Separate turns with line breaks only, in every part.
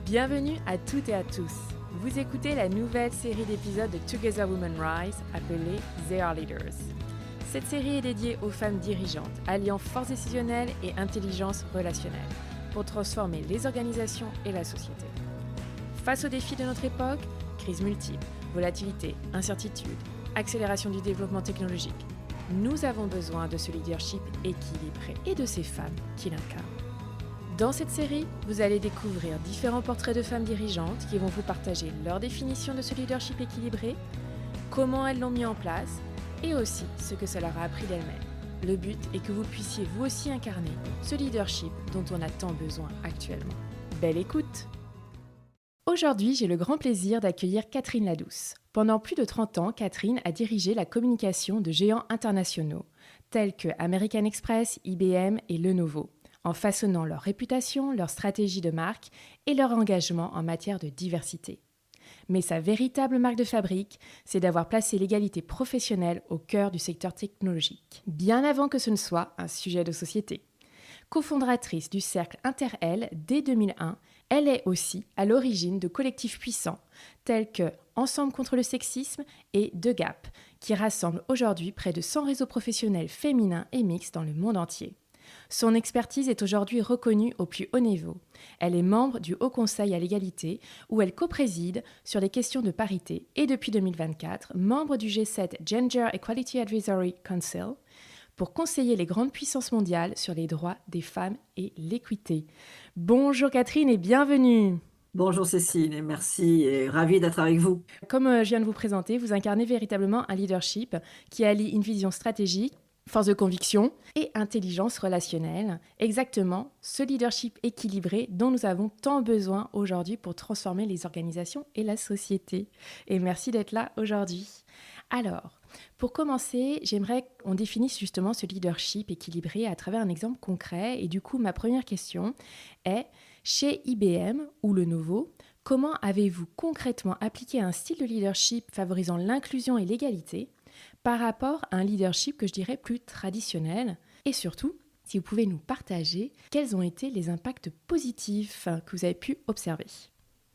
Bienvenue à toutes et à tous. Vous écoutez la nouvelle série d'épisodes de Together Women Rise appelée They Are Leaders. Cette série est dédiée aux femmes dirigeantes, alliant force décisionnelle et intelligence relationnelle pour transformer les organisations et la société. Face aux défis de notre époque, crise multiple, volatilité, incertitude, accélération du développement technologique, nous avons besoin de ce leadership équilibré et de ces femmes qui l'incarnent. Dans cette série, vous allez découvrir différents portraits de femmes dirigeantes qui vont vous partager leur définition de ce leadership équilibré, comment elles l'ont mis en place et aussi ce que ça leur a appris d'elles-mêmes. Le but est que vous puissiez vous aussi incarner ce leadership dont on a tant besoin actuellement. Belle écoute! Aujourd'hui, j'ai le grand plaisir d'accueillir Catherine Ladouce. Pendant plus de 30 ans, Catherine a dirigé la communication de géants internationaux tels que American Express, IBM et Lenovo, en façonnant leur réputation, leur stratégie de marque et leur engagement en matière de diversité. Mais sa véritable marque de fabrique, c'est d'avoir placé l'égalité professionnelle au cœur du secteur technologique, bien avant que ce ne soit un sujet de société. Cofondatrice du cercle InterL dès 2001, elle est aussi à l'origine de collectifs puissants tels que Ensemble contre le sexisme et The Gap, qui rassemblent aujourd'hui près de 100 réseaux professionnels féminins et mixtes dans le monde entier. Son expertise est aujourd'hui reconnue au plus haut niveau. Elle est membre du Haut Conseil à l'égalité, où elle co-préside sur les questions de parité et depuis 2024, membre du G7 Gender Equality Advisory Council, pour conseiller les grandes puissances mondiales sur les droits des femmes et l'équité. Bonjour Catherine et bienvenue.
Bonjour Cécile et merci et ravie d'être avec vous.
Comme je viens de vous présenter, vous incarnez véritablement un leadership qui allie une vision stratégique, force de conviction et intelligence relationnelle. Exactement ce leadership équilibré dont nous avons tant besoin aujourd'hui pour transformer les organisations et la société. Et merci d'être là aujourd'hui. Alors, pour commencer, j'aimerais qu'on définisse justement ce leadership équilibré à travers un exemple concret. Et du coup, ma première question est, chez IBM ou Lenovo, comment avez-vous concrètement appliqué un style de leadership favorisant l'inclusion et l'égalité par rapport à un leadership que je dirais plus traditionnel? Et surtout, si vous pouvez nous partager quels ont été les impacts positifs que vous avez pu observer.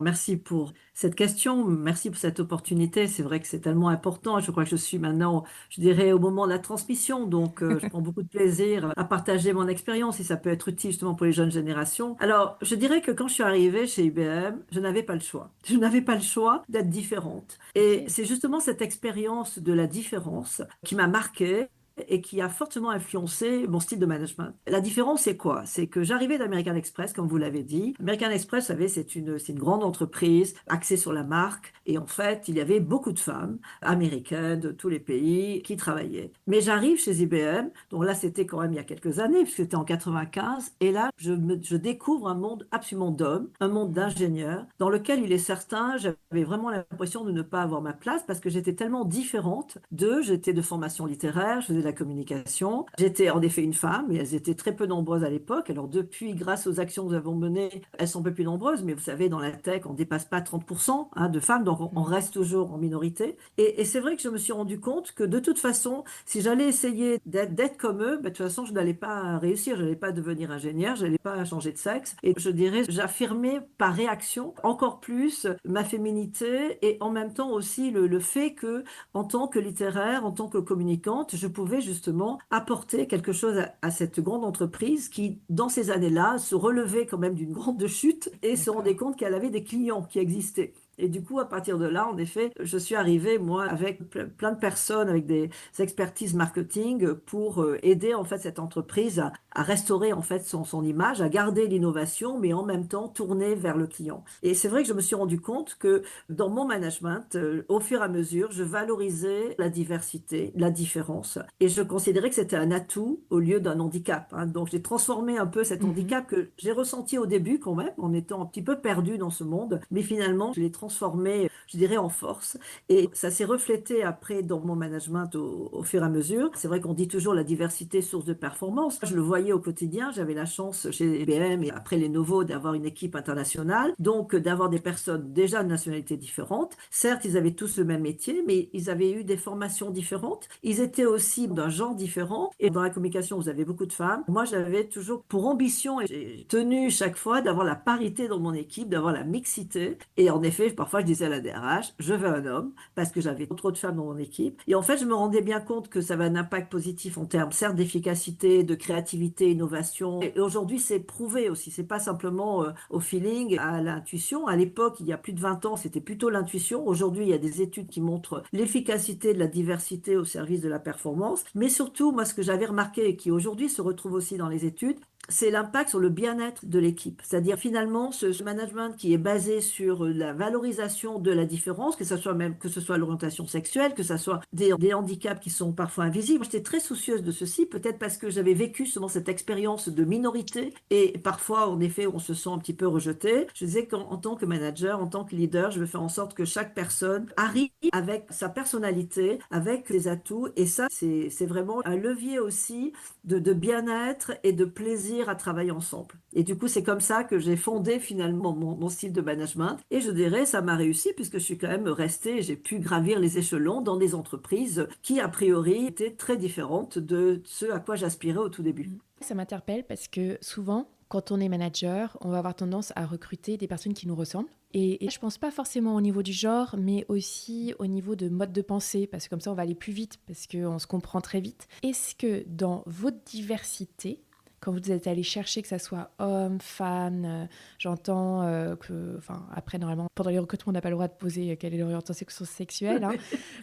Merci pour cette question, merci pour cette opportunité. C'est vrai que c'est tellement important. Je crois que je suis maintenant, je dirais, au moment de la transmission. Donc, je prends beaucoup de plaisir à partager mon expérience et ça peut être utile justement pour les jeunes générations. Alors, je dirais que quand je suis arrivée chez IBM, je n'avais pas le choix. Je n'avais pas le choix d'être différente. Et c'est justement cette expérience de la différence qui m'a marquée et qui a fortement influencé mon style de management. La différence, c'est quoi? C'est que j'arrivais d'American Express, comme vous l'avez dit. American Express, vous savez, c'est une grande entreprise axée sur la marque. Et en fait, il y avait beaucoup de femmes américaines de tous les pays qui travaillaient. Mais j'arrive chez IBM, donc là, c'était quand même il y a quelques années, puisque c'était en 95. Et là, je découvre un monde absolument d'hommes, un monde d'ingénieurs, dans lequel il est certain, j'avais vraiment l'impression de ne pas avoir ma place parce que j'étais tellement différente d'eux. J'étais de formation littéraire, je faisais de la communication. J'étais en effet une femme, et elles étaient très peu nombreuses à l'époque. Alors depuis, grâce aux actions que nous avons menées, elles sont un peu plus nombreuses, mais vous savez, dans la tech, on ne dépasse pas 30% de femmes, donc on reste toujours en minorité. Et c'est vrai que je me suis rendu compte que de toute façon, si j'allais essayer d'être comme eux, ben, de toute façon, je n'allais pas réussir, je n'allais pas devenir ingénieur, je n'allais pas changer de sexe. Et je dirais, j'affirmais par réaction encore plus ma féminité et en même temps aussi le fait que, en tant que littéraire, en tant que communicante, je pouvais justement apporter quelque chose à cette grande entreprise qui, dans ces années-là, se relevait quand même d'une grande chute et se rendait compte qu'elle avait des clients qui existaient. Et du coup, à partir de là, en effet, je suis arrivée, moi, avec plein de personnes, avec des expertises marketing pour aider, en fait, cette entreprise à restaurer, en fait, son image, à garder l'innovation, mais en même temps, tourner vers le client. Et c'est vrai que je me suis rendu compte que dans mon management, au fur et à mesure, je valorisais la diversité, la différence. Et je considérais que c'était un atout au lieu d'un handicap. Donc, j'ai transformé un peu cet handicap que j'ai ressenti au début quand même, en étant un petit peu perdue dans ce monde. Mais finalement, je l'ai transformé transformé, je dirais, en force. Et ça s'est reflété après dans mon management au fur et à mesure. C'est vrai qu'on dit toujours la diversité source de performance. Je le voyais au quotidien. J'avais la chance chez IBM et après Lenovo d'avoir une équipe internationale. Donc, d'avoir des personnes déjà de nationalités différentes. Certes, ils avaient tous le même métier, mais ils avaient eu des formations différentes. Ils étaient aussi d'un genre différent. Et dans la communication, vous avez beaucoup de femmes. Moi, j'avais toujours pour ambition et j'ai tenu chaque fois d'avoir la parité dans mon équipe, d'avoir la mixité. Et en effet, parfois, je disais à la DRH, je veux un homme parce que j'avais trop de femmes dans mon équipe. Et en fait, je me rendais bien compte que ça avait un impact positif en termes, certes, d'efficacité, de créativité, innovation. Et aujourd'hui, c'est prouvé aussi. C'est pas simplement au feeling, à l'intuition. À l'époque, il y a plus de 20 ans, c'était plutôt l'intuition. Aujourd'hui, il y a des études qui montrent l'efficacité de la diversité au service de la performance. Mais surtout, moi, ce que j'avais remarqué et qui aujourd'hui se retrouve aussi dans les études, c'est l'impact sur le bien-être de l'équipe. C'est-à-dire finalement ce management qui est basé sur la valorisation de la différence, que ce soit l'orientation sexuelle, que ce soit des handicaps qui sont parfois invisibles. J'étais très soucieuse de ceci, peut-être parce que j'avais vécu souvent cette expérience de minorité et parfois en effet on se sent un petit peu rejeté. Je disais qu'en tant que manager, en tant que leader, je veux faire en sorte que chaque personne arrive avec sa personnalité, avec ses atouts et ça c'est vraiment un levier aussi de bien-être et de plaisir à travailler ensemble. Et du coup, c'est comme ça que j'ai fondé finalement mon style de management. Et je dirais, ça m'a réussi puisque je suis quand même restée, j'ai pu gravir les échelons dans des entreprises qui, a priori, étaient très différentes de ce à quoi j'aspirais au tout début.
Ça m'interpelle parce que souvent, quand on est manager, on va avoir tendance à recruter des personnes qui nous ressemblent. Et je ne pense pas forcément au niveau du genre, mais aussi au niveau de mode de pensée, parce que comme ça, on va aller plus vite, parce qu'on se comprend très vite. Est-ce que dans votre diversité, quand vous êtes allé chercher que ça soit homme, femme, j'entends que, enfin, après, normalement, pendant les recrutements, on n'a pas le droit de poser quelle est l'orientation sexuelle, hein,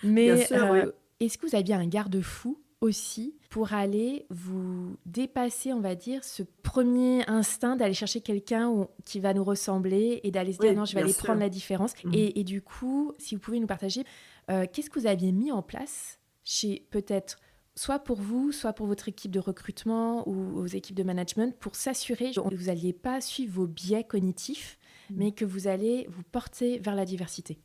mais
sûr, oui.
est-ce que vous aviez un garde-fou aussi pour aller vous dépasser, on va dire, ce premier instinct d'aller chercher quelqu'un qui va nous ressembler et d'aller se dire non, je vais aller prendre la différence. Et du coup, si vous pouvez nous partager, qu'est-ce que vous aviez mis en place chez peut-être soit pour vous, soit pour votre équipe de recrutement ou vos équipes de management pour s'assurer que vous n'alliez pas suivre vos biais cognitifs, mais que vous allez vous porter vers la diversité?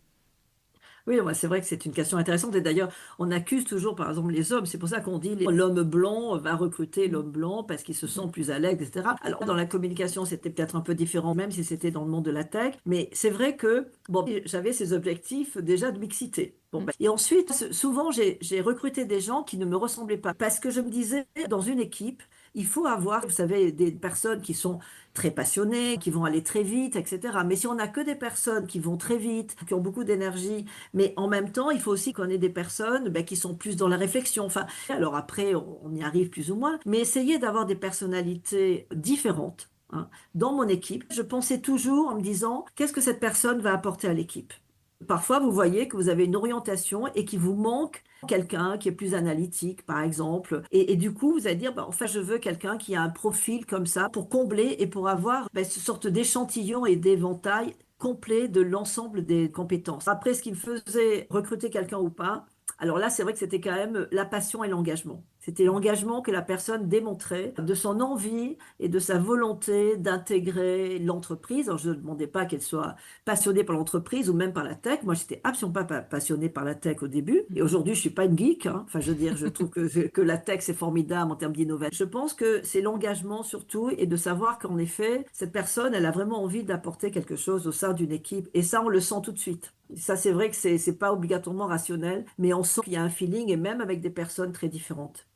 Oui, ouais, c'est vrai que c'est une question intéressante. Et d'ailleurs, on accuse toujours, par exemple, les hommes. C'est pour ça qu'on dit l'homme blanc va recruter l'homme blanc parce qu'il se sent plus à l'aise, etc. Alors, dans la communication, c'était peut-être un peu différent, même si c'était dans le monde de la tech. Mais c'est vrai que, bon, j'avais ces objectifs déjà de mixité. Bon, et ensuite, souvent, j'ai recruté des gens qui ne me ressemblaient pas. Parce que je me disais, dans une équipe, il faut avoir, vous savez, des personnes qui sont très passionnées, qui vont aller très vite, etc. Mais si on n'a que des personnes qui vont très vite, qui ont beaucoup d'énergie, mais en même temps, il faut aussi qu'on ait des personnes qui sont plus dans la réflexion. Enfin, alors après, on y arrive plus ou moins, mais essayer d'avoir des personnalités différentes. Hein. Dans mon équipe, je pensais toujours en me disant, qu'est-ce que cette personne va apporter à l'équipe? Parfois, vous voyez que vous avez une orientation et qu'il vous manque quelqu'un qui est plus analytique, par exemple. Et du coup, vous allez dire, enfin, je veux quelqu'un qui a un profil comme ça pour combler et pour avoir ce sorte d'échantillon et d'éventail complet de l'ensemble des compétences. Après, ce qui me faisait recruter quelqu'un ou pas, alors là, c'est vrai que c'était quand même la passion et l'engagement. C'était l'engagement que la personne démontrait de son envie et de sa volonté d'intégrer l'entreprise. Alors, je ne demandais pas qu'elle soit passionnée par l'entreprise ou même par la tech. Moi, j'étais absolument pas passionnée par la tech au début. Et aujourd'hui, je suis pas une geek. Hein. Enfin, je veux dire, je trouve que la tech, c'est formidable en termes d'innovation. Je pense que c'est l'engagement surtout et de savoir qu'en effet, cette personne, elle a vraiment envie d'apporter quelque chose au sein d'une équipe. Et ça, on le sent tout de suite. Ça, c'est vrai que c'est pas obligatoirement rationnel, mais on sent qu'il y a un feeling et même avec des personnes très différentes.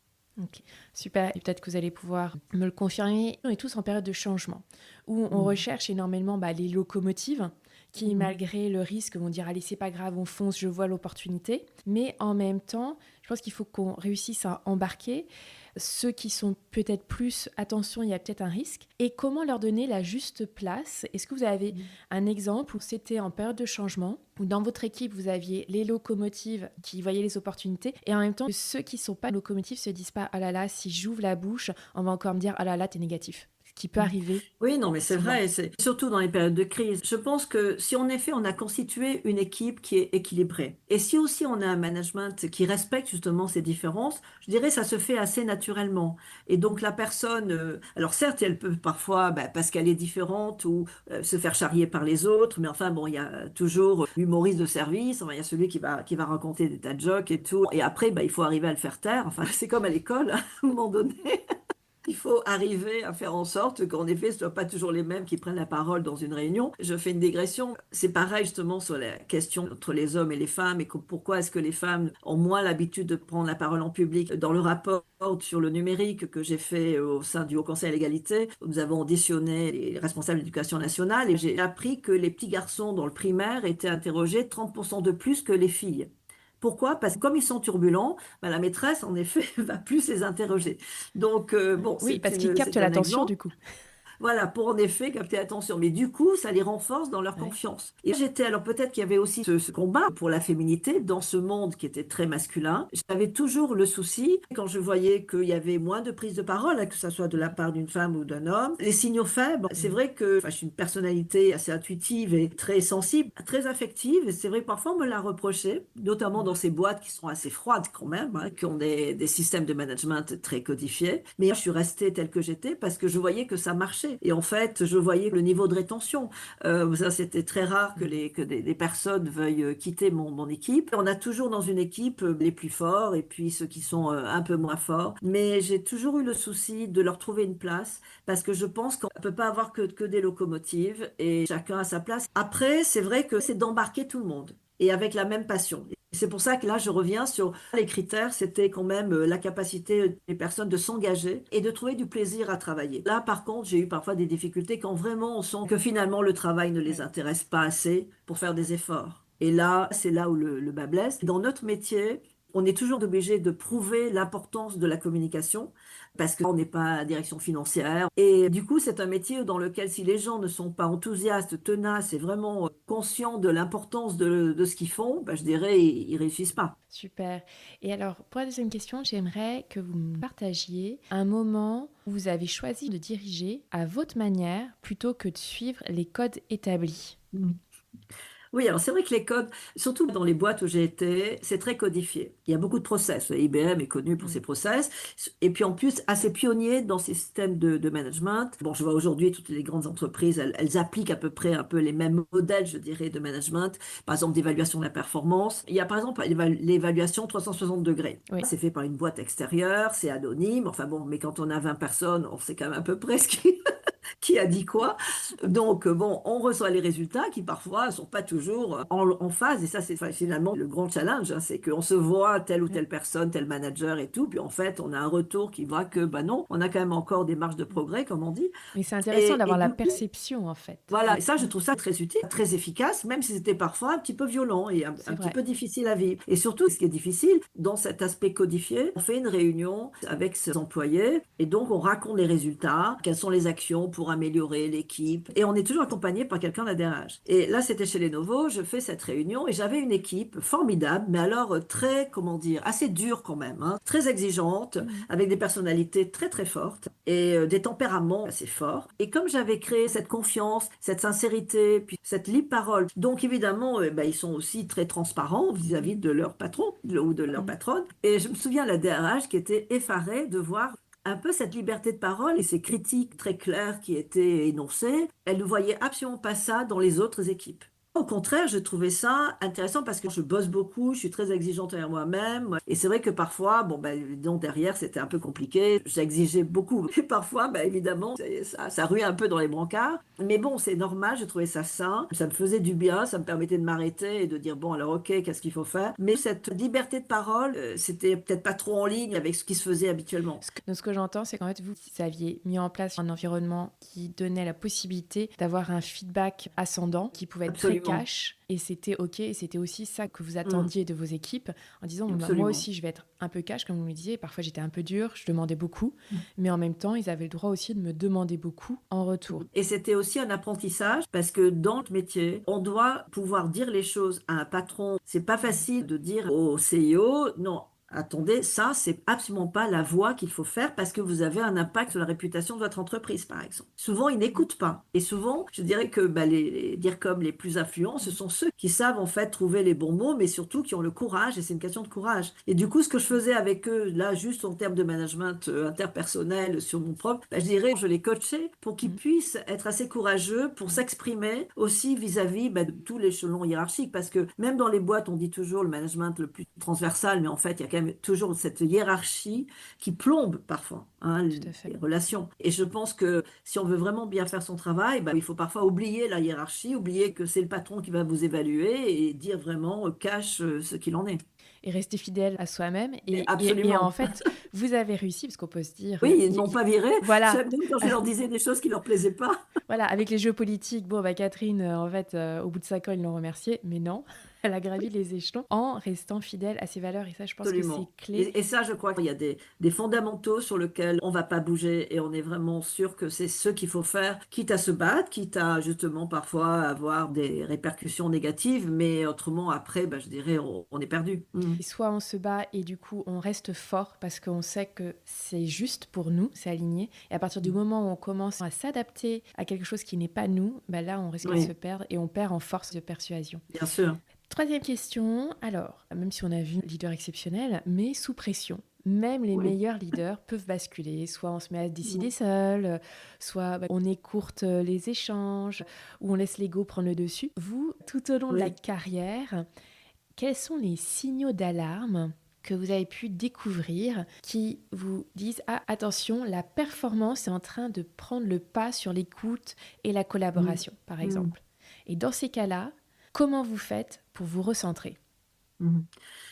Ok, super. Et peut-être que vous allez pouvoir me le confirmer. On est tous en période de changement où on recherche énormément les locomotives qui, malgré le risque, vont dire « Allez, c'est pas grave, on fonce, je vois l'opportunité ». Mais en même temps, je pense qu'il faut qu'on réussisse à embarquer ceux qui sont peut-être plus « Attention, il y a peut-être un risque ». Et comment leur donner la juste place? Est-ce que vous avez un exemple où c'était en période de changement où dans votre équipe, vous aviez les locomotives qui voyaient les opportunités et en même temps, que ceux qui ne sont pas locomotives se disent pas: «Ah là là, si j'ouvre la bouche, on va encore me dire: "Ah là là, t'es négatif"». Ce qui peut arriver
Oui, non, mais c'est
souvent.
vrai, c'est surtout dans les périodes de crise. Je pense que si en effet on a constitué une équipe qui est équilibrée, et si aussi on a un management qui respecte justement ces différences, je dirais ça se fait assez naturellement. Et donc la personne, alors certes, elle peut parfois, parce qu'elle est différente ou se faire charrier par les autres, mais enfin bon, il y a toujours l'humoriste de service, enfin, il y a celui qui va raconter des tas de jokes et tout, et après, il faut arriver à le faire taire. Enfin, c'est comme à l'école, à un moment donné. Il faut arriver à faire en sorte qu'en effet, ce ne soient pas toujours les mêmes qui prennent la parole dans une réunion. Je fais une digression. C'est pareil justement sur la question entre les hommes et les femmes et pourquoi est-ce que les femmes ont moins l'habitude de prendre la parole en public. Dans le rapport sur le numérique que j'ai fait au sein du Haut Conseil à l'égalité, nous avons auditionné les responsables de l'éducation nationale et j'ai appris que les petits garçons dans le primaire étaient interrogés 30% de plus que les filles. Pourquoi? Parce que comme ils sont turbulents, la maîtresse, en effet, va plus les interroger. Donc, bon,
Oui, parce qu'ils captent
c'est un
l'attention
exemple.
du coup.
Voilà, pour en effet capter l'attention. Mais du coup, ça les renforce dans leur
Ouais.
confiance. Et j'étais, alors peut-être qu'il y avait aussi ce combat pour la féminité dans ce monde qui était très masculin. J'avais toujours le souci, quand je voyais qu'il y avait moins de prise de parole, hein, que ce soit de la part d'une femme ou d'un homme, les signaux faibles. C'est
Mhm.
vrai que enfin, je suis une personnalité assez intuitive et très sensible, très affective. Et c'est vrai que parfois on me l'a reproché, notamment dans ces boîtes qui sont assez froides quand même, hein, qui ont des systèmes de management très codifiés. Mais je suis restée telle que j'étais parce que je voyais que ça marchait. Et en fait, je voyais le niveau de rétention. Ça, c'était très rare que,
Mhm.
que des personnes veuillent quitter mon équipe. On a toujours dans une équipe les plus forts et puis ceux qui sont un peu moins forts. Mais j'ai toujours eu le souci de leur trouver une place parce que je pense qu'on ne peut pas avoir que des locomotives et chacun a sa place. Après, c'est vrai que c'est d'embarquer tout le monde et avec la même passion. C'est pour ça que là, je reviens sur les critères, c'était quand même la capacité des personnes de s'engager et de trouver du plaisir à travailler. Là, par contre, j'ai eu parfois des difficultés quand vraiment on sent que finalement le travail ne les
Ouais.
intéresse pas assez pour faire des efforts. Et là, c'est là où le bas blesse. Dans notre métier, on est toujours obligé de prouver l'importance de la communication parce qu'on n'est pas direction financière. Et du coup, c'est un métier dans lequel si les gens ne sont pas enthousiastes, tenaces et vraiment conscients de l'importance de ce qu'ils font, je dirais, ils réussissent pas.
Super. Et alors, pour la deuxième question, j'aimerais que vous me partagiez un moment où vous avez choisi de diriger à votre manière plutôt que de suivre les codes établis.
Oui, alors c'est vrai que les codes, surtout dans les boîtes où j'ai été, c'est très codifié. Il y a beaucoup de process. IBM est connu pour
Mm.
ses process. Et puis en plus, assez pionnier dans ces systèmes de management. Bon, je vois aujourd'hui toutes les grandes entreprises, elles appliquent à peu près un peu les mêmes modèles, je dirais, de management. Par exemple, d'évaluation de la performance. Il y a par exemple l'évaluation 360 degrés.
Oui,
C'est fait par une boîte extérieure, c'est anonyme. Enfin bon, mais quand on a 20 personnes, on sait quand même à peu près ce qui a dit quoi. Donc, bon, on reçoit les résultats qui parfois ne sont pas toujours en phase. Et ça, c'est finalement le grand challenge, hein, c'est qu'on se voit telle ou
ouais.
telle personne, tel manager et tout. Puis en fait, on a un retour qui voit que, non, on a quand même encore des marges de progrès, comme on dit.
Mais c'est intéressant
Et
d'avoir la
du coup,
perception, en fait.
voilà, et ça, je trouve ça très utile, très efficace, même si c'était parfois un petit peu violent et
C'est
un petit
vrai.
peu difficile à vivre. Et surtout, ce qui est difficile, dans cet aspect codifié, on fait une réunion avec ses employés et donc on raconte les résultats, quelles sont les actions pour améliorer l'équipe. Et on est toujours accompagné par quelqu'un de la DRH. Et là, c'était chez Lenovo, je fais cette réunion et j'avais une équipe formidable, mais alors très, comment dire, assez dure quand même, hein, très exigeante,
Mhm.
avec des personnalités très très fortes et des tempéraments assez forts. Et comme j'avais créé cette confiance, cette sincérité, puis cette libre parole, donc évidemment, ils sont aussi très transparents vis-à-vis de leur patron ou de leur
Mhm.
patronne. Et je me souviens la DRH qui était effarée de voir un peu cette liberté de parole et ces critiques très claires qui étaient énoncées. Elle ne voyait absolument pas ça dans les autres équipes. Au contraire, je trouvais ça intéressant parce que je bosse beaucoup, je suis très exigeante envers moi-même. Et c'est vrai que parfois, donc derrière, c'était un peu compliqué. J'exigeais beaucoup. Et parfois, évidemment, ça ruait un peu dans les brancards. Mais bon, c'est normal, je trouvais ça sain. Ça me faisait du bien, ça me permettait de m'arrêter et de dire, bon, alors ok, qu'est-ce qu'il faut faire? Mais cette liberté de parole, c'était peut-être pas trop en ligne avec ce qui se faisait habituellement.
Ce que j'entends, c'est qu'en fait, vous aviez mis en place un environnement qui donnait la possibilité d'avoir un feedback ascendant qui pouvait être très
Absolument. Absolument,
cash et c'était OK et c'était aussi ça que vous
Mm,
attendiez de vos équipes en disant: «Bon, bah, moi
absolument.
aussi je vais être un peu cash», comme vous me disiez. Parfois j'étais un peu dure, je demandais beaucoup,
Mm.
mais en même temps, ils avaient le droit aussi de me demander beaucoup en retour.
Et c'était aussi un apprentissage parce que dans le métier, on doit pouvoir dire les choses à un patron. C'est pas facile de dire au CIO, non, attendez, ça, c'est absolument pas la voie qu'il faut faire parce que vous avez un impact sur la réputation de votre entreprise, par exemple. Souvent, ils n'écoutent pas. Et souvent, je dirais que bah, les dire comme les plus influents, ce sont ceux qui savent en fait trouver les bons mots, mais surtout qui ont le courage, et c'est une question de courage. Et du coup, ce que je faisais avec eux, là, juste en termes de management interpersonnel sur mon propre, bah, je dirais, je les coachais pour qu'ils
Mmh.
puissent être assez courageux pour s'exprimer aussi vis-à-vis bah, de tous les échelons hiérarchiques. Parce que même dans les boîtes, on dit toujours le management le plus transversal, mais en fait, il y a quand même toujours cette hiérarchie qui plombe parfois hein,
Tout à fait.
les relations. Et je pense que si on veut vraiment bien faire son travail, bah, il faut parfois oublier la hiérarchie, oublier que c'est le patron qui va vous évaluer et dire vraiment cash ce qu'il en est.
Et rester fidèle à soi-même
Mais
et en
absolument.
fait, vous avez réussi parce qu'on peut se dire,
Oui, ils ne
y
m'ont
y
pas viré,
voilà.
même quand je leur disais des choses qui ne leur plaisaient pas.
Voilà, avec les jeux politiques, bon, bah, Catherine, en fait, au bout de 5 ans, ils l'ont remerciée, mais non, elle a gravi les échelons en restant fidèle à ses valeurs et ça, je pense que c'est
Absolument.
clé.
Et ça, je crois qu'il y a des fondamentaux sur lesquels on va pas bouger et on est vraiment sûr que c'est ce qu'il faut faire, quitte à se battre, quitte à justement parfois avoir des répercussions négatives, mais autrement après, bah, je dirais, on est perdu. Mm.
Et soit on se bat et du coup, on reste fort parce qu'on sait que c'est juste pour nous, c'est aligné. Et à partir du moment où on commence à s'adapter à quelque chose qui n'est pas nous, bah là, on risque de se
Oui,
perdre et on perd en force de persuasion.
bien sûr.
Troisième question, alors, même si on a vu leader exceptionnel, mais sous pression. Même les
Oui.
meilleurs leaders peuvent basculer, soit on se met à décider
Mm.
seul, soit on écourte les échanges, ou on laisse l'ego prendre le dessus. Vous, tout au long de la
Oui.
carrière, quels sont les signaux d'alarme que vous avez pu découvrir qui vous disent ah attention, la performance est en train de prendre le pas sur l'écoute et la
Mm.
collaboration, par
Mm.
exemple. Et dans ces cas-là, comment vous faites pour vous recentrer?
Mhm.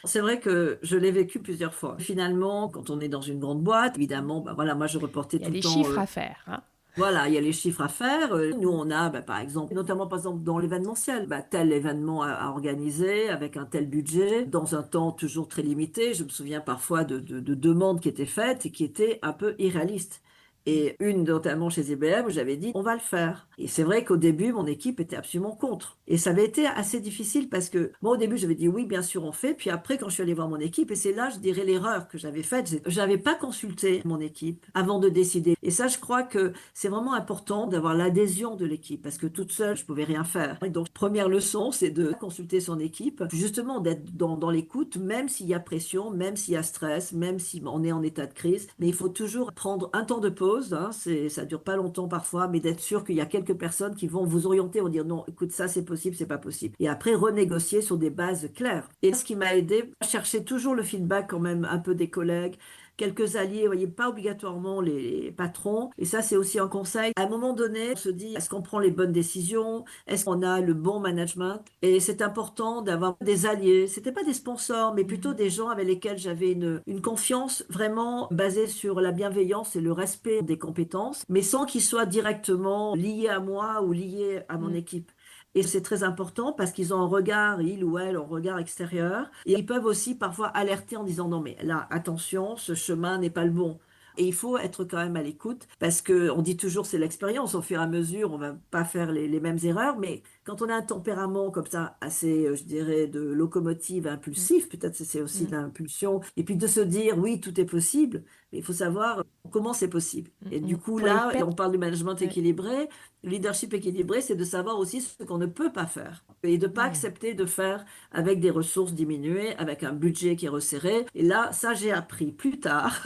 C'est vrai que je l'ai vécu plusieurs fois. Finalement, quand on est dans une grande boîte, évidemment, bah voilà, moi je reportais
Il y a
tout le
des
temps
chiffres à faire, hein.
voilà, il y a les chiffres à faire. Nous, on a, bah, par exemple, notamment par exemple dans l'événementiel, bah, tel événement à organiser avec un tel budget, dans un temps toujours très limité. Je me souviens parfois de demandes qui étaient faites et qui étaient un peu irréalistes. Et une notamment chez IBM où j'avais dit on va le faire. Et c'est vrai qu'au début mon équipe était absolument contre. Et ça avait été assez difficile parce que moi au début j'avais dit oui bien sûr on fait. Puis après quand je suis allée voir mon équipe et c'est là je dirais l'erreur que j'avais faite, j'avais pas consulté mon équipe avant de décider. Et ça je crois que c'est vraiment important d'avoir l'adhésion de l'équipe parce que toute seule, je pouvais rien faire. Et donc, première leçon, c'est de consulter son équipe, justement d'être dans l'écoute, même s'il y a pression, même s'il y a stress, même si on est en état de crise. Mais il faut toujours prendre un temps de pause, hein, ça dure pas longtemps parfois, mais d'être sûr qu'il y a quelques personnes qui vont vous orienter, vont dire non, écoute, ça c'est possible, c'est pas possible. Et après, renégocier sur des bases claires. Et ce qui m'a aidé, chercher toujours le feedback quand même un peu des collègues, quelques alliés, vous voyez, pas obligatoirement les patrons. Et ça, c'est aussi un conseil. À un moment donné, on se dit, est-ce qu'on prend les bonnes décisions? Est-ce qu'on a le bon management? Et c'est important d'avoir des alliés. C'était pas des sponsors, mais plutôt
Mhm.
des gens avec lesquels j'avais une confiance vraiment basée sur la bienveillance et le respect des compétences, mais sans qu'ils soient directement liés à moi ou liés à mon
Mm.
équipe. Et c'est très important parce qu'ils ont un regard, il ou elle, un regard extérieur. Et ils peuvent aussi parfois alerter en disant non, mais là, attention, ce chemin n'est pas le bon. Et il faut être quand même à l'écoute parce que on dit toujours c'est l'expérience. Au fur et à mesure, on va pas faire les mêmes erreurs. Mais quand on a un tempérament comme ça, assez, je dirais, de locomotive
Mm.
impulsif, peut-être que c'est aussi de
Mm.
l'impulsion. Et puis de se dire oui, tout est possible. Mais il faut savoir comment c'est possible. Et du coup,
Pour les
là,
pets,
on parle du management
ouais.
équilibré. Le leadership équilibré, c'est de savoir aussi ce qu'on ne peut pas faire et de ne pas
Mm.
accepter de faire avec des ressources diminuées, avec un budget qui est resserré. Et là, ça, j'ai appris plus tard,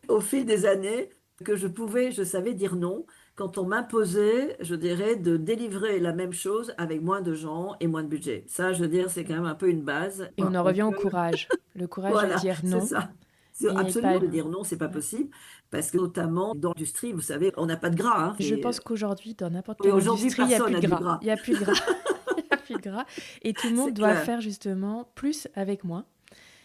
au fil des années, que je savais dire non quand on m'imposait, je dirais, de délivrer la même chose avec moins de gens et moins de budget. Ça, je veux dire, c'est quand même un peu une base.
Et on en
On
revient au
peut,
courage. Le courage de
voilà,
dire
c'est
non
ça. C'est
et
absolument
pas.
de dire non, c'est pas
Ouais.
possible, parce que notamment dans l'industrie, vous savez, on n'a pas de gras. Hein.
Je pense qu'aujourd'hui, dans n'importe
Oui,
quelle
aujourd'hui,
industrie, il n'y a
personne
plus de
n'a du
gras.
gras,
Il n'y a plus de gras. Il n'y a plus de gras. Et tout le monde
c'est
doit
clair.
faire justement plus avec moins.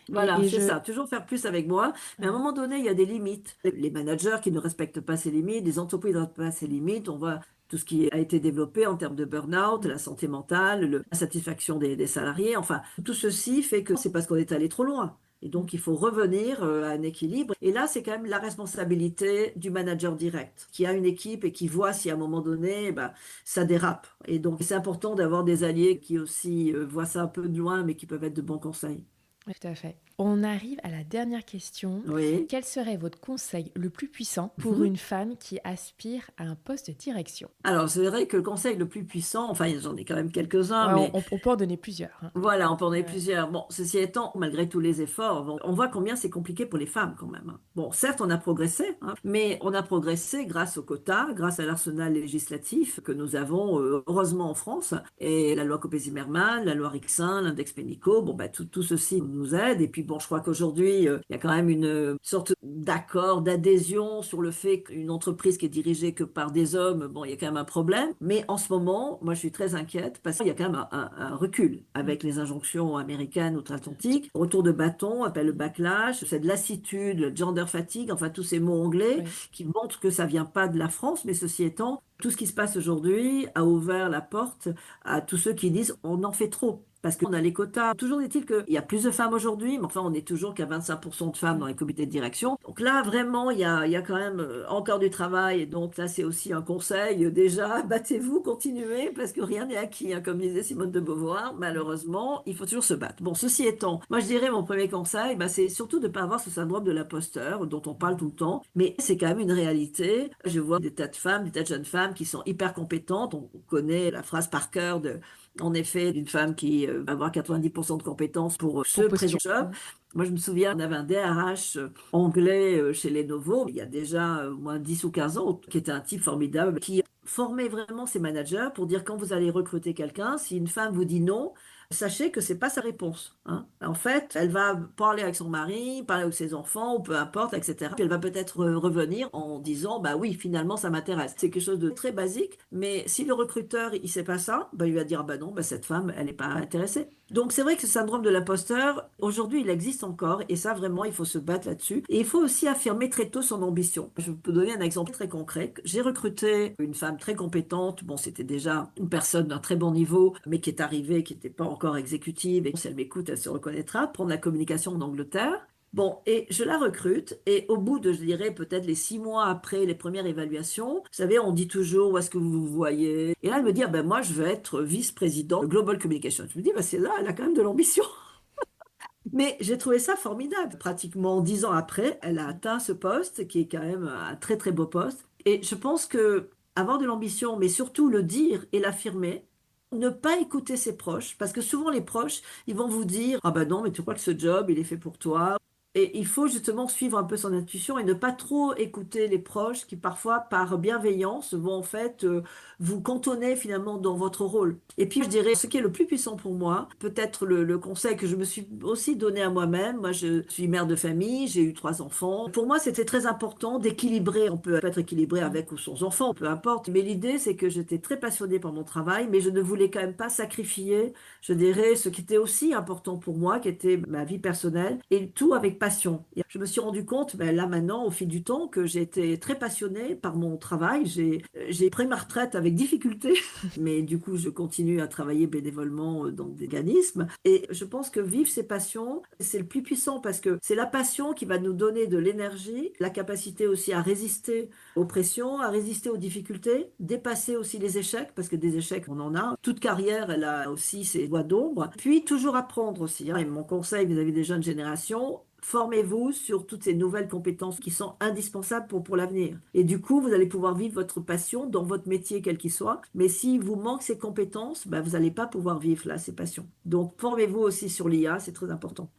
Voilà,
Et
c'est
je.
ça. Toujours faire plus avec moi. Mais à un
Ouais.
moment donné, il y a des limites. Les managers qui ne respectent pas ces limites, les entreprises ne respectent pas ces limites, on va tout ce qui a été développé en termes de burn-out, la santé mentale, la satisfaction des salariés. Enfin, tout ceci fait que c'est parce qu'on est allé trop loin. Et donc, il faut revenir à un équilibre. Et là, c'est quand même la responsabilité du manager direct, qui a une équipe et qui voit si à un moment donné, bah, ça dérape. Et donc, c'est important d'avoir des alliés qui aussi voient ça un peu de loin, mais qui peuvent être de bons conseils.
Tout à fait. On arrive à la dernière question.
Oui.
Quel serait votre conseil le plus puissant pour
Mhm.
une femme qui aspire à un poste de direction?
Alors, c'est vrai que le conseil le plus puissant, enfin, j'en ai quand même quelques-uns,
Ouais,
mais
on peut en donner plusieurs. Hein.
voilà, on peut en donner
Ouais.
plusieurs. Bon, ceci étant, malgré tous les efforts, on voit combien c'est compliqué pour les femmes quand même. Bon, certes, on a progressé, mais on a progressé grâce aux quotas, grâce à l'arsenal législatif que nous avons heureusement en France, et la loi Copé-Zimmermann, la loi Rixin, l'index Pénicaud, bon, bah, tout ceci nous aide. Et puis, bon, je crois qu'aujourd'hui, il y a quand même une sorte d'accord, d'adhésion sur le fait qu'une entreprise qui est dirigée que par des hommes, bon, il y a quand même un problème. Mais en ce moment, moi, je suis très inquiète parce qu'il y a quand même un recul avec les injonctions américaines outre-Atlantique. Retour de bâton, appelle le backlash, c'est de lassitude, le gender fatigue, enfin tous ces mots anglais
Oui.
qui montrent que ça vient pas de la France, mais ceci étant, tout ce qui se passe aujourd'hui a ouvert la porte à tous ceux qui disent on en fait trop. Parce qu'on a les quotas. Toujours est-il qu'il y a plus de femmes aujourd'hui, mais enfin, on est toujours qu'à 25% de femmes dans les comités de direction. Donc là, vraiment, il y a quand même encore du travail. Et donc là, c'est aussi un conseil. Déjà, battez-vous, continuez, parce que rien n'est acquis. Comme disait Simone de Beauvoir, malheureusement, il faut toujours se battre. Bon, ceci étant, moi, je dirais mon premier conseil, bah, c'est surtout de ne pas avoir ce syndrome de l'imposteur dont on parle tout le temps. Mais c'est quand même une réalité. Je vois des tas de femmes, des tas de jeunes femmes qui sont hyper compétentes. On connaît la phrase par cœur en effet, d'une femme qui va avoir 90% de compétences pour ce
Pour
présent
postuler.
job. Moi, je me souviens, on avait un DRH anglais chez Lenovo, il y a déjà au moins 10 ou 15 ans, qui était un type formidable, qui formait vraiment ses managers pour dire quand vous allez recruter quelqu'un, si une femme vous dit non, sachez que c'est pas sa réponse. En fait, elle va parler avec son mari, parler avec ses enfants, ou peu importe, etc. Puis elle va peut-être revenir en disant, bah oui, finalement, ça m'intéresse. C'est quelque chose de très basique, mais si le recruteur, il sait pas ça, bah il va dire, bah non, bah cette femme, elle n'est pas intéressée. Donc c'est vrai que ce syndrome de l'imposteur, aujourd'hui, il existe encore, et ça, vraiment, il faut se battre là-dessus. Et il faut aussi affirmer très tôt son ambition. Je peux donner un exemple très concret. J'ai recruté une femme très compétente. Bon, c'était déjà une personne d'un très bon niveau, mais qui est arrivée, qui n'était pas encore exécutive. Et si elle m'écoute, elle se reconnaîtra. Prendre la communication en Angleterre. Bon, et je la recrute, et au bout de, je dirais, peut-être les 6 mois après les premières évaluations, vous savez, on dit toujours où est-ce que vous vous voyez. Et là, elle me dit, ah ben moi, je veux être vice-président de Global Communication. Je me dis, bah c'est là, elle a quand même de l'ambition. Mais j'ai trouvé ça formidable. Pratiquement 10 ans après, elle a atteint ce poste, qui est quand même un très très beau poste. Et je pense que avoir de l'ambition, mais surtout le dire et l'affirmer, ne pas écouter ses proches, parce que souvent les proches, ils vont vous dire, ah ben non, mais tu crois que ce job, il est fait pour toi. Et il faut justement suivre un peu son intuition et ne pas trop écouter les proches qui parfois, par bienveillance, vont en fait vous cantonner finalement dans votre rôle. Et puis je dirais, ce qui est le plus puissant pour moi, peut-être le conseil que je me suis aussi donné à moi-même. Moi, je suis mère de famille, j'ai eu 3 enfants. Pour moi, c'était très important d'équilibrer. On peut être équilibré avec ou sans enfants, peu importe. Mais l'idée, c'est que j'étais très passionnée par mon travail, mais je ne voulais quand même pas sacrifier, je dirais, ce qui était aussi important pour moi, qui était ma vie personnelle, et tout avec passion. Et je me suis rendu compte, ben là maintenant, au fil du temps, que j'étais très passionnée par mon travail. J'ai pris ma retraite avec difficulté, mais du coup, je continue à travailler bénévolement dans des organismes. Et je pense que vivre ses passions, c'est le plus puissant parce que c'est la passion qui va nous donner de l'énergie, la capacité aussi à résister aux pressions, à résister aux difficultés, dépasser aussi les échecs, parce que des échecs, on en a. Toute carrière, elle a aussi ses voies d'ombre. Puis toujours apprendre aussi. Et mon conseil vis-à-vis des jeunes générations, formez-vous sur toutes ces nouvelles compétences qui sont indispensables pour l'avenir. Et du coup, vous allez pouvoir vivre votre passion dans votre métier, quel qu'il soit. Mais si vous manque ces compétences, bah, vous n'allez pas pouvoir vivre là ces passions. Donc, formez-vous aussi sur l'IA, c'est très important.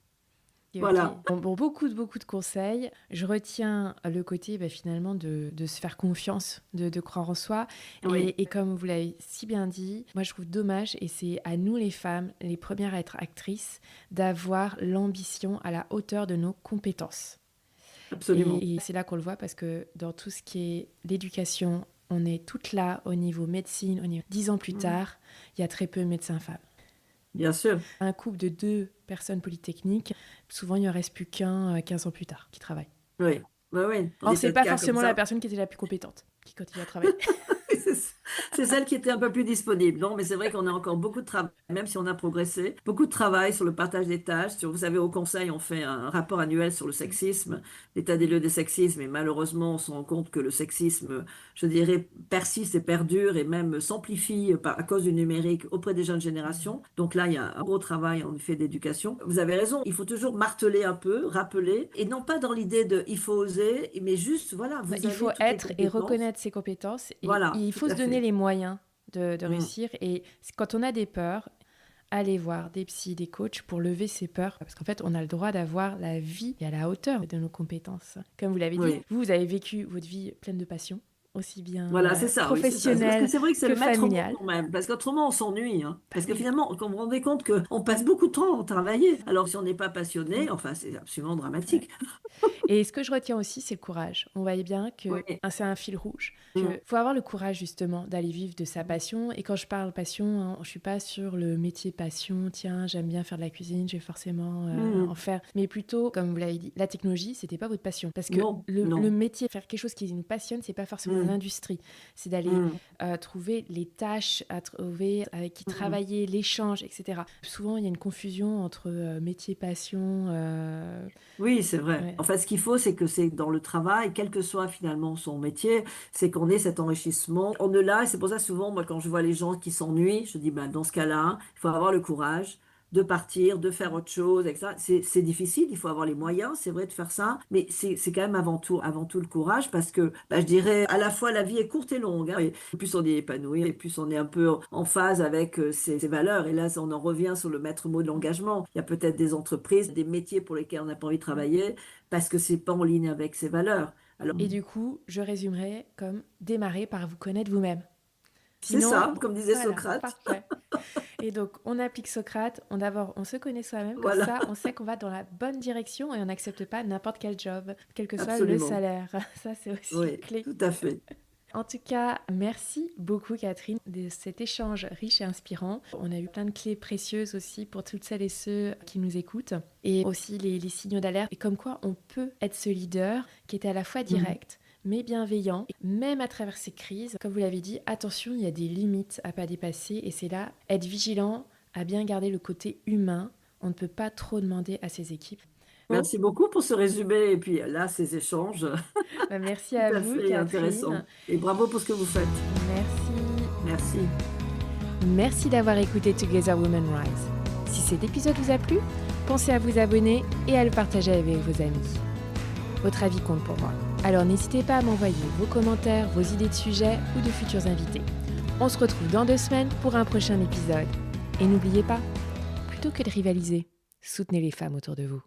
Ok, ok.
Voilà.
Bon, beaucoup de conseils. Je retiens le côté finalement de se faire confiance, de croire en soi.
Oui,
Et comme vous l'avez si bien dit, moi je trouve dommage, et c'est à nous les femmes, les premières à être actrices, d'avoir l'ambition à la hauteur de nos compétences.
absolument.
Et c'est là qu'on le voit parce que dans tout ce qui est l'éducation, on est toutes là au niveau médecine, au niveau 10 ans plus tard, il y a très peu de médecins femmes.
Bien sûr.
Un couple de 2 personnes polytechniques, souvent il n'y en reste plus qu'un 15 ans plus tard qui travaille.
Oui, oui, oui.
Or,
Des
c'est
tas de
pas
cas comme
forcément la
ça.
personne qui était la plus compétente qui continue à travailler.
c'est celle qui était un peu plus disponible. Non, mais c'est vrai qu'on a encore beaucoup de travail, même si on a progressé, beaucoup de travail sur le partage des tâches. Vous savez, au Conseil, on fait un rapport annuel sur le sexisme, l'état des lieux des sexismes, et malheureusement, on se rend compte que le sexisme, je dirais, persiste et perdure et même s'amplifie à cause du numérique auprès des jeunes générations. Donc là, il y a un gros travail en effet d'éducation. Vous avez raison, il faut toujours marteler un peu, rappeler, et non pas dans l'idée de il faut oser, mais juste, voilà, vous
Il
avez
faut
toutes les
être et
compétences.
reconnaître ses compétences et
Voilà,
il
tout
faut se
à
donner
fait.
les moyens de
Mm.
réussir. Et quand on a des peurs, aller voir des psys, des coachs pour lever ses peurs. Parce qu'en fait, on a le droit d'avoir la vie à la hauteur de nos compétences. Comme vous l'avez dit,
Oui.
vous avez vécu votre vie pleine de passion, aussi bien
Voilà, c'est ça, oui, c'est ça. C'est parce que
professionnelle
c'est vrai que c'est
que
le maître mot
familiale.
quand même, parce qu'autrement on s'ennuie, hein.
Bah
Parce que
oui.
finalement, quand vous vous rendez compte qu'on passe beaucoup de temps à travailler, alors si on n'est pas passionné, enfin c'est absolument
Ouais.
dramatique.
Et ce que je retiens aussi, c'est le courage. On voyait bien que
Oui.
c'est un fil rouge,
Mm.
que faut avoir le courage justement d'aller vivre de sa passion. Et quand je parle passion, hein, je suis pas sur le métier passion. Tiens, j'aime bien faire de la cuisine, je vais forcément en
Mm.
faire. Mais plutôt, comme vous l'avez dit, la technologie, c'était pas votre passion. Parce que
Non,
le
non.
métier, faire quelque chose qui nous passionne, c'est pas forcément
Mm.
l'industrie. C'est d'aller
Mm.
trouver les tâches à trouver, avec qui
Mm.
travailler, l'échange, etc. Souvent, il y a une confusion entre métier, passion.
Oui, c'est vrai.
Ouais.
En fait, ce qu'il faut, c'est que c'est dans le travail, quel que soit finalement son métier, c'est qu'on ait cet enrichissement. On ne l'a, et c'est pour ça souvent, moi, quand je vois les gens qui s'ennuient, je dis, ben, dans ce cas-là, il faut avoir le courage de partir, de faire autre chose, etc. C'est difficile, il faut avoir les moyens, c'est vrai de faire ça, mais c'est quand même avant tout le courage, parce que, ben, je dirais, à la fois, la vie est courte et longue, hein, et plus on est épanoui, et plus on est un peu en phase avec ses valeurs. Et là, on en revient sur le maître mot de l'engagement. Il y a peut-être des entreprises, des métiers pour lesquels on n'a pas envie de travailler, parce que c'est pas en ligne avec ses valeurs. Alors,
Et du coup, je résumerai comme démarrer par vous connaître vous-même.
c'est
Sinon,
ça, comme disait
voilà,
Socrate.
parfait. Et donc, on applique Socrate. D'abord, on se connaît soi-même. Comme
Voilà,
ça, on sait qu'on va dans la bonne direction et on n'accepte pas n'importe quel job, quel que soit le
absolument.
salaire. Ça, c'est aussi
Oui,
clé.
tout à fait.
En tout cas, merci beaucoup Catherine de cet échange riche et inspirant. On a eu plein de clés précieuses aussi pour toutes celles et ceux qui nous écoutent et aussi les signaux d'alerte et comme quoi on peut être ce leader qui est à la fois
Mm.
direct mais bienveillant, même à travers ces crises. Comme vous l'avez dit, attention, il y a des limites à pas dépasser et c'est là, être vigilant, à bien garder le côté humain. On ne peut pas trop demander à ses équipes. Bon,
Merci beaucoup pour ce résumé et puis là, ces échanges
merci
tout
à
à
vous
fait
Catherine.
intéressants. Et bravo pour ce que vous faites.
Merci.
Merci.
Merci d'avoir écouté Together Women Rise. Si cet épisode vous a plu, pensez à vous abonner et à le partager avec vos amis. Votre avis compte pour moi. Alors n'hésitez pas à m'envoyer vos commentaires, vos idées de sujets ou de futurs invités. On se retrouve dans 2 semaines pour un prochain épisode. Et n'oubliez pas, plutôt que de rivaliser, soutenez les femmes autour de vous.